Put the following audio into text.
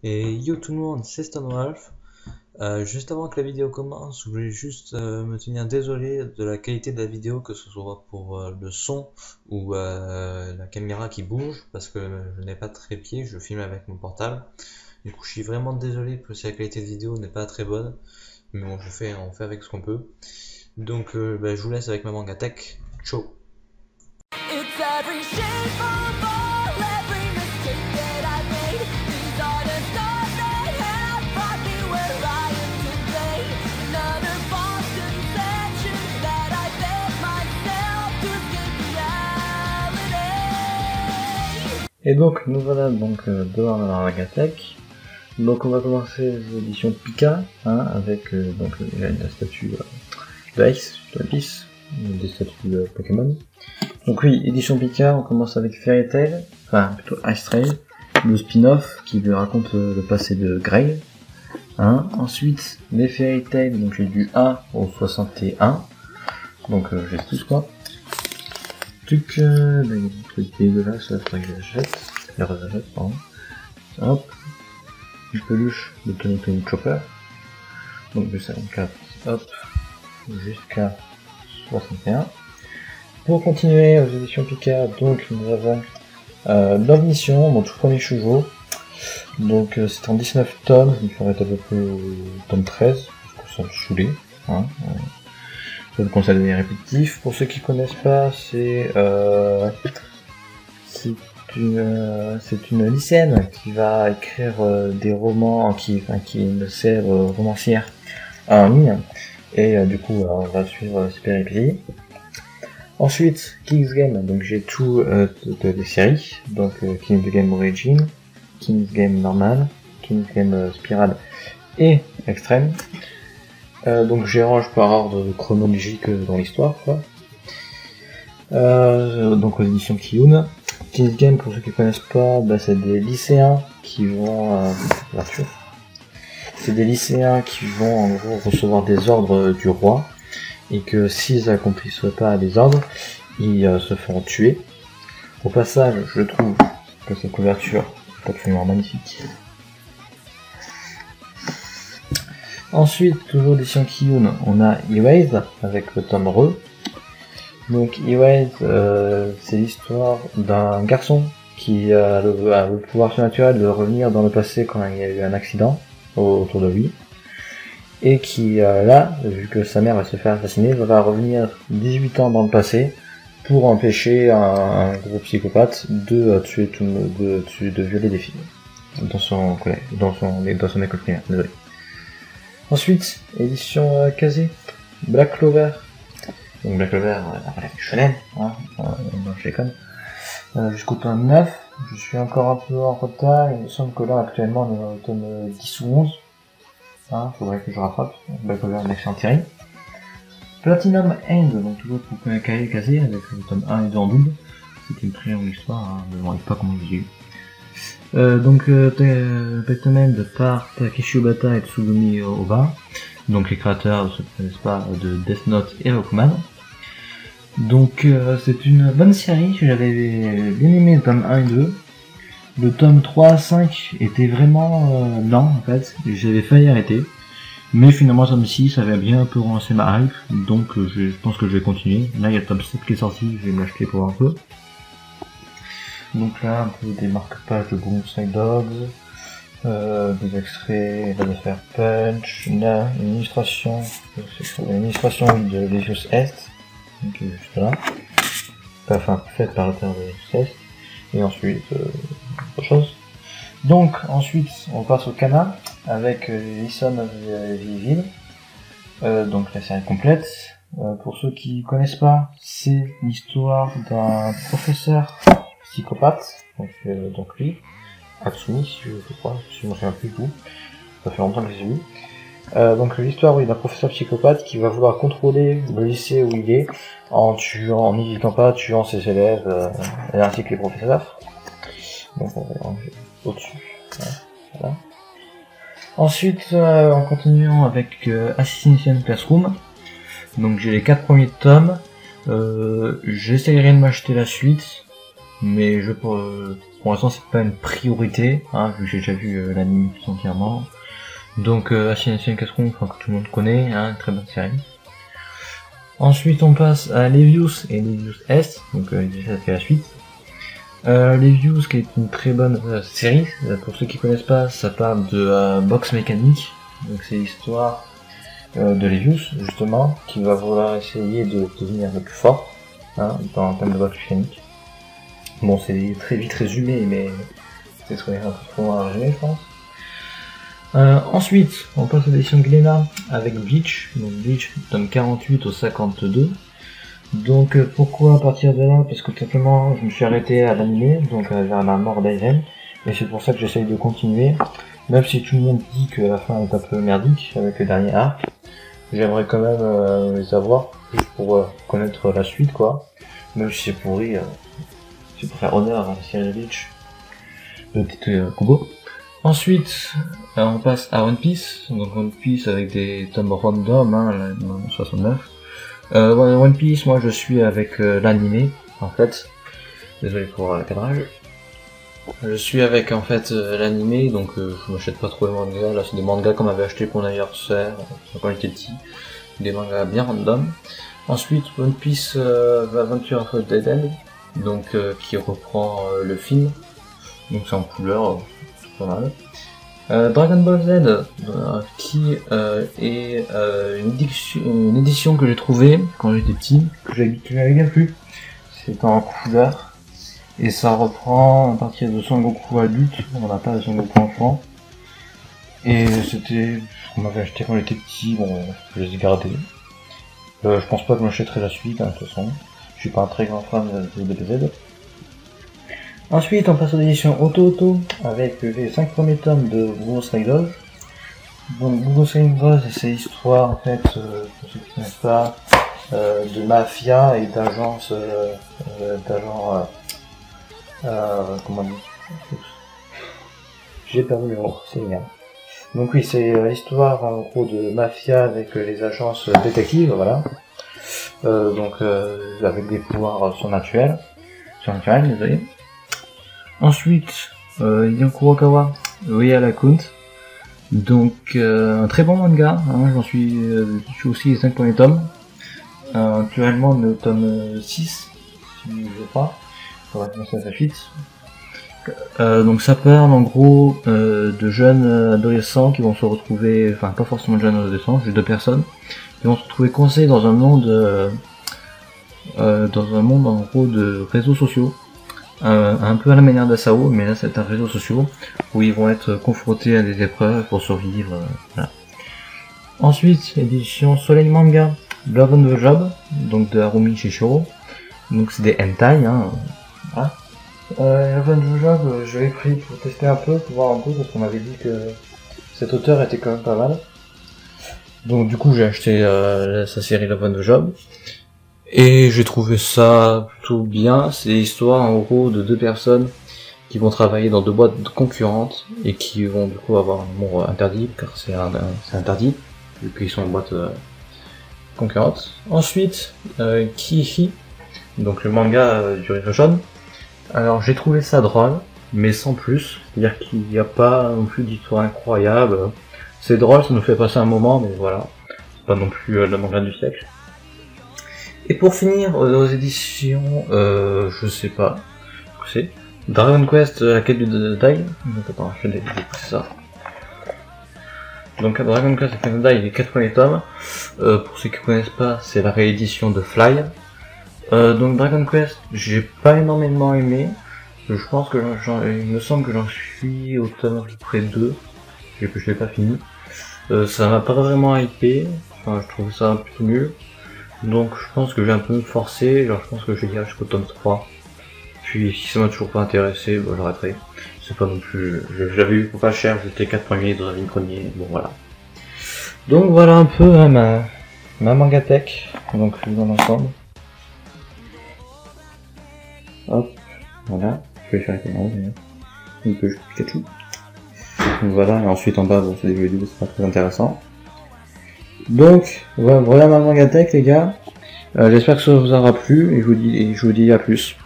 Et yo tout le monde, c'est Stonewolf. Juste avant que la vidéo commence, je voulais juste me tenir désolé de la qualité de la vidéo, que ce soit pour le son ou la caméra qui bouge, parce que je n'ai pas de trépied, je filme avec mon portable. Du coup, je suis vraiment désolé que si la qualité de vidéo n'est pas très bonne, mais bon, on fait avec ce qu'on peut. Donc, je vous laisse avec ma manga tech. Ciao. It's every shape of all, every mistake that I made. These are the scars that have brought me where I am today. Another false conception that I fed myself to escape reality. Et donc nous voilà donc devant la Ragatech. Donc on va commencer les éditions Pika, avec donc la statue de Ice, de Lapis, des statues de Pokémon. Donc oui, édition Pika, on commence avec Fairy Tail, enfin plutôt Ice Trail, le spin-off qui lui raconte le passé de Grey. Ensuite les Fairy Tail, donc j'ai du 1 au 61, donc j'ai tous quoi. Truc, il y a des trucs dégueulasses, il faudrait que je les achète, les rachète, pardon. Hop, une peluche de Tony Tony Chopper, donc de 54, hop, jusqu'à 61. Pour continuer aux éditions Pika, donc nous avons l'Omniscient, mon tout premier shoujo. Donc c'est en 19 tomes, il faudrait à peu près au tome 13, parce que ça me saoulait. Je vous conseille de répétitif. Pour ceux qui connaissent pas, c'est une lycéenne qui va écrire des romans, qui est une célèbre romancière en ligne, et du coup on va suivre ses péripéties. Ensuite, King's Game, donc j'ai tout des séries, donc King's Game Origin, King's Game Normal, King's Game Spiral et Extreme. Donc j'ai range par ordre chronologique dans l'histoire, quoi. Donc aux éditions Kiyun. King's Game, pour ceux qui connaissent pas, c'est des lycéens qui vont c'est des lycéens qui vont en gros recevoir des ordres du roi, et que s'ils accomplissent pas les ordres, ils se feront tuer. Au passage, je trouve que cette couverture est absolument magnifique. Ensuite, toujours d'édition Kiyun, on a Erased avec le tome Re. Donc Erased, c'est l'histoire d'un garçon qui a le pouvoir surnaturel de revenir dans le passé quand il y a eu un accident autour de lui. Et qui, là, vu que sa mère va se faire assassiner, va revenir 18 ans dans le passé pour empêcher un gros psychopathe de violer des filles dans son école primaire. Désolé. Ensuite, édition Kazé, Black Clover. Donc Black Clover, shonen, non je déconne. Jusqu'au tome 9, je suis encore un peu en retard, il me semble que là actuellement on est au tome 10 ou 11. Faudrait que je rattrape. Black Clover, une excellente série. Platinum End, donc toujours pour Kazé, avec le tome 1 et 2 en double. C'était une très longue histoire, mais bon, je sais pas comment j'ai eu. Donc Platinum End par Takeshi Obata et Tsugumi Oba, donc les créateurs, ceux qui ne connaissent pas, de Death Note et Rokuman. Donc c'est une bonne série, j'avais bien aimé le tome 1 et 2. Le tome 3 à 5 était vraiment lent en fait, j'avais failli arrêter. Mais finalement le tome 6 avait bien un peu relancé ma hype, donc je pense que je vais continuer. Là il y a le tome 7 qui est sorti, je vais me l'acheter pour voir un peu. Donc là un peu des marque-pages de Boomside Dogs, des extraits d'Affaire Punch, une illustration de Legios Est, donc juste là, enfin faite par l'auteur de Legios Est. Et ensuite autre chose. Donc ensuite on passe au Kana avec Listen of the Evil, donc la série complète. Pour ceux qui connaissent pas, c'est l'histoire d'un professeur psychopathe, donc lui, Hatsumi si je crois, si je me souviens plus du tout, ça fait longtemps que j'ai vu. Donc l'histoire d'un professeur psychopathe qui va vouloir contrôler le lycée où il est en n'hésitant pas, tuant ses élèves ainsi que les professeurs. Donc on va ranger au-dessus. Voilà. Ensuite, en continuant avec Assassination Classroom. Donc j'ai les 4 premiers tomes. J'essaierai de m'acheter la suite, mais pour l'instant c'est pas une priorité, hein, vu que j'ai déjà vu l'anime entièrement. Donc Assassin's Casseron, enfin, que tout le monde connaît, hein, très bonne série. Ensuite on passe à Levius et Levius S, donc ça c'est la suite. Levius qui est une très bonne série, pour ceux qui connaissent pas, ça parle de boxe mécanique, donc c'est l'histoire de Levius justement, qui va vouloir essayer de devenir le plus fort, hein, dans le thème de boxe mécanique. Bon, c'est très vite résumé, mais c'est un peu trop à résumer, je pense. Ensuite, on passe à l'édition Glénat avec Bleach, donc Bleach tome 48 au 52. Donc pourquoi à partir de là? Parce que tout simplement je me suis arrêté à l'animé, donc vers la mort d'Aizen, et c'est pour ça que j'essaye de continuer, même si tout le monde dit que la fin est un peu merdique avec le dernier arc. J'aimerais quand même les avoir, juste pour connaître la suite quoi, même si c'est pourri, c'est pour faire honneur à la série Bleach, le titre Kubo. Ensuite, on passe à One Piece, donc One Piece avec des tomes random, hein, 69. One Piece, moi je suis avec l'animé, en fait. Désolé pour le cadrage. Je suis avec en fait l'animé, donc je m'achète pas trop les mangas. Là c'est des mangas qu'on m'avait acheté pour mon anniversaire quand j'étais petit, des mangas bien random. Ensuite One Piece Adventure of Dead End, donc qui reprend le film, donc c'est en couleur, c'est pas mal. Dragon Ball Z, qui est une édition que j'ai trouvée quand j'étais petit, que j'avais bien plu. C'est en couleur. Et ça reprend à partir de Son Goku adulte, on n'a pas de Son Goku enfant. Et c'était ce qu'on m'avait acheté quand j'étais petit, bon, je les ai gardés. Je pense pas que je m'achèterai la suite, hein, de toute façon. Je suis pas un très grand fan de DBZ. Ensuite, on passe aux éditions Auto avec les 5 premiers tomes de Burgos Riders. Donc, Burgos Riders, c'est l'histoire, en fait, pour ceux qui ne connaissent pas, de mafia et d'agence, comment dire, j'ai perdu le mot, c'est bien. Donc oui, c'est l'histoire en gros de mafia avec les agences détectives, voilà. Avec des pouvoirs surnaturels, désolé. Ensuite, Kurokawa, Real Account. Donc un très bon manga, hein, je suis aussi les 5 premiers tomes. Actuellement le tome 6, si je crois. On va commencer à la suite. Donc ça parle en gros de jeunes adolescents qui vont se retrouver, enfin pas forcément de jeunes adolescents, juste 2 personnes, qui vont se retrouver coincés dans un monde en gros de réseaux sociaux, un peu à la manière d'Asao, mais là c'est un réseau social où ils vont être confrontés à des épreuves pour survivre. Voilà. Ensuite, édition Soleil Manga, Love on the Job, donc de Harumi Shishiro. Donc c'est des hentai, hein. Voilà. Love on the Job, je l'ai pris pour tester un peu, pour voir un peu, parce qu'on m'avait dit que cet auteur était quand même pas mal. Donc du coup j'ai acheté sa série Love on the Job. Et j'ai trouvé ça plutôt bien. C'est l'histoire en gros de 2 personnes qui vont travailler dans 2 boîtes concurrentes et qui vont du coup avoir un amour interdit, car c'est interdit, vu qu'ils sont en boîte concurrente. Ensuite, Kihi, donc le manga du River Jaune. Alors j'ai trouvé ça drôle, mais sans plus. C'est-à-dire qu'il n'y a pas non plus d'histoire incroyable. C'est drôle, ça nous fait passer un moment, mais voilà. C'est pas non plus le manga du siècle. Et pour finir, aux éditions, je sais pas, c'est Dragon Quest, la quête du Dai. Donc attends, je vais c'est ça. Donc Dragon Quest, la quête du Dai, les 4 premiers tomes. Pour ceux qui connaissent pas, c'est la réédition de Fly. Donc Dragon Quest, j'ai pas énormément aimé. Je pense que il me semble que j'en suis au tome à peu près 2. Je l'ai pas fini. Ça m'a pas vraiment hypé. Enfin, je trouve ça plutôt nul. Donc je pense que j'ai un peu me forcé, genre je pense que je vais dire jusqu'au tome 3. Puis si ça m'a toujours pas intéressé, bah, j'arrêterai. C'est pas non plus. J'avais eu pour pas cher, j'étais 4 premiers dans la ligne premier, bon voilà. Donc voilà un peu hein, ma mangatech, donc dans l'ensemble. Hop, voilà, je vais faire avec les mains d'ailleurs. Un peu juste Pikachu. Donc voilà, et ensuite en bas, bon c'est des jeux vidéo, c'est pas très intéressant. Donc voilà ma mangatech les gars, j'espère que ça vous aura plu et je vous dis à plus.